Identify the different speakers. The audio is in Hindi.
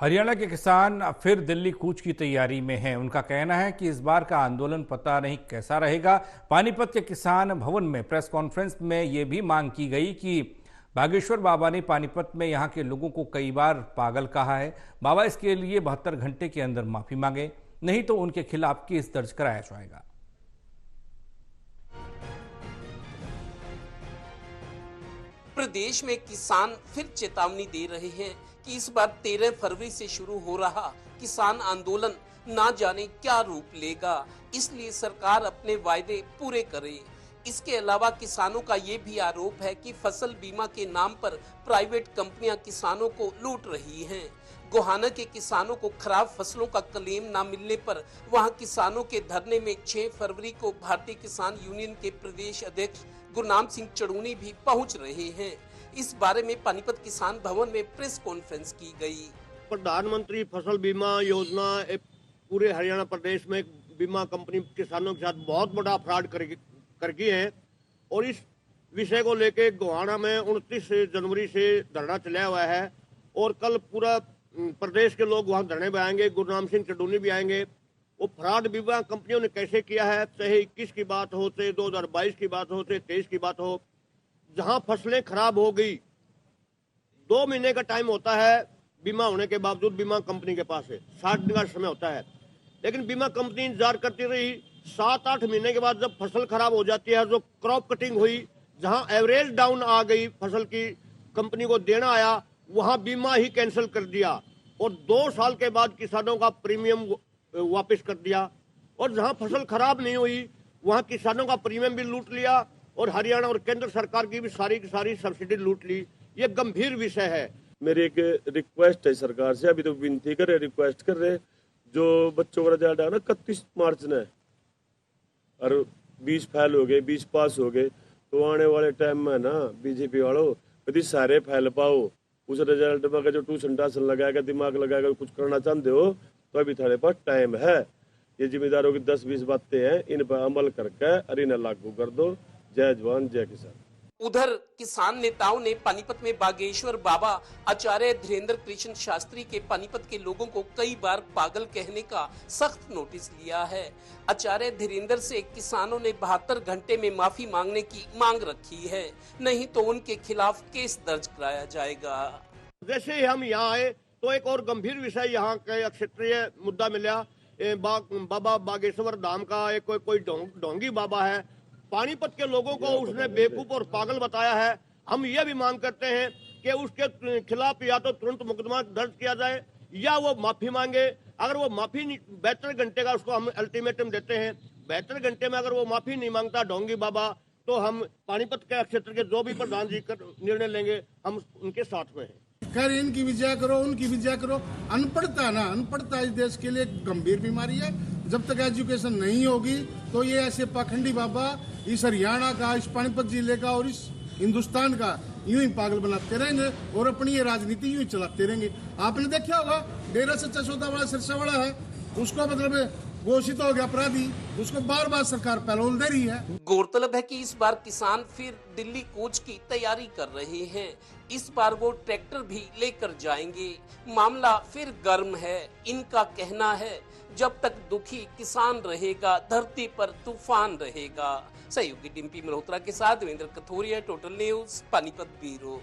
Speaker 1: हरियाणा के किसान अब फिर दिल्ली कूच की तैयारी में हैं। उनका कहना है कि इस बार का आंदोलन पता नहीं कैसा रहेगा। पानीपत के किसान भवन में प्रेस कॉन्फ्रेंस में ये भी मांग की गई कि बागेश्वर बाबा ने पानीपत में यहाँ के लोगों को कई बार पागल कहा है। बाबा इसके लिए 72 घंटे के अंदर माफी मांगे, नहीं तो उनके खिलाफ केस दर्ज कराया जाएगा।
Speaker 2: प्रदेश में किसान फिर चेतावनी दे रहे हैं कि इस बार 13 फरवरी से शुरू हो रहा किसान आंदोलन ना जाने क्या रूप लेगा, इसलिए सरकार अपने वायदे पूरे करे। इसके अलावा किसानों का ये भी आरोप है कि फसल बीमा के नाम पर प्राइवेट कंपनियां किसानों को लूट रही हैं। गोहाना के किसानों को खराब फसलों का क्लेम न मिलने पर वहां किसानों के धरने में 6 फरवरी को भारतीय किसान यूनियन के प्रदेश अध्यक्ष गुरनाम सिंह चड़ूनी भी पहुंच रहे हैं। इस बारे में पानीपत किसान भवन में प्रेस कॉन्फ्रेंस की गई।
Speaker 3: प्रधानमंत्री फसल बीमा योजना पूरे हरियाणा प्रदेश में बीमा कंपनी किसानों के साथ बहुत बड़ा फ्रॉड करके है और इस विषय को लेके गोहाना में 29 जनवरी से धरना चलाया हुआ है और कल पूरा प्रदेश के लोग वहां धरने में आएंगे। गुरनाम सिंह चड़ूनी भी आएंगे। वो फ्रॉड बीमा कंपनियों ने कैसे किया है, चाहे 21 की बात हो, चाहे 2022 की बात हो, चाहे 23 की बात हो, जहां फसलें खराब हो गई 2 महीने का टाइम होता है बीमा होने के बावजूद बीमा कंपनी के पास है 60 दिन का समय होता है, लेकिन बीमा कंपनी इंतजार करती रही। 7-8 महीने के बाद जब फसल खराब हो जाती है, जो क्रॉप कटिंग हुई, जहां एवरेज डाउन आ गई फसल की, कंपनी को देना आया, वहां बीमा ही कैंसिल कर दिया और 2 साल के बाद किसानों का प्रीमियम वापस कर दिया। और जहां फसल खराब नहीं हुई वहां किसानों का प्रीमियम भी लूट लिया और हरियाणा और केंद्र सरकार की भी सारी की सारी सब्सिडी लूट ली। ये गंभीर विषय है।
Speaker 4: मेरी एक रिक्वेस्ट है सरकार से, अभी तो विनती कर रहे, रिक्वेस्ट कर रहे, जो बच्चों का रिजल्ट आया ना 31 मार्च ने और 20 फेल हो गए, 20 पास हो गए, तो आने वाले टाइम में ना बीजेपी वालों यदि सारे फैल पाओ उस रिजल्ट में जो ट्यूशन टासन लगाएगा, दिमाग लगाएगा, कुछ करना चाहते हो तो अभी थोड़े पास टाइम है। ये जिम्मेदारों की 10-20 बातें हैं, इन पर अमल करके और इन्हें लागू कर दो। जय जवान जय किसान।
Speaker 2: उधर किसान नेताओं ने पानीपत में बागेश्वर बाबा आचार्य धीरेन्द्र कृष्ण शास्त्री के पानीपत के लोगों को कई बार पागल कहने का सख्त नोटिस लिया है। आचार्य धीरेन्द्र से किसानों ने 72 घंटे में माफी मांगने की मांग रखी है, नहीं तो उनके खिलाफ केस दर्ज कराया जाएगा।
Speaker 3: जैसे ही हम यहाँ आए तो एक और गंभीर विषय यहाँ के क्षेत्रीय मुद्दा मिला। बाबा बागेश्वर धाम का एक कोई ढोंगी बाबा है, पानीपत के लोगों को उसने बेवकूफ और पागल बताया है। हम ये भी मांग करते हैं कि उसके खिलाफ या तो तुरंत मुकदमा दर्ज किया जाए या वो माफी मांगे। अगर वो माफी 72 घंटे का उसको हम अल्टीमेटम देते हैं, 72 घंटे में अगर वो माफी नहीं मांगता ढोंगी बाबा, तो हम पानीपत के क्षेत्र के जो भी प्रधान जी निर्णय लेंगे हम उनके साथ में हैं।
Speaker 5: खैर, इनकी विजय करो, उनकी विजय करो। अनपढ़ता इस देश के लिए गंभीर बीमारी है। जब तक एजुकेशन नहीं होगी तो ये ऐसे पाखंडी बाबा इस हरियाणा का, इस पानीपत जिले का और इस हिंदुस्तान का यूं ही पागल बनाते रहेंगे और अपनी ये राजनीति यूं ही चलाते रहेंगे। आपने देखा होगा डेरा सच्चा सौदा वाला सिरसा वाला है, उसको मतलब घोषित हो गया अपराधी, उसको बार सरकार पैरोल दे रही है।
Speaker 2: गौरतलब है कि इस बार किसान फिर दिल्ली कूच की तैयारी कर रहे हैं। इस बार वो ट्रैक्टर भी लेकर जाएंगे। मामला फिर गर्म है। इनका कहना है जब तक दुखी किसान रहेगा धरती पर तूफान रहेगा। सहयोगी डिम्पी मल्होत्रा के साथ Devendra Kathoria, total news, Panipat bureau.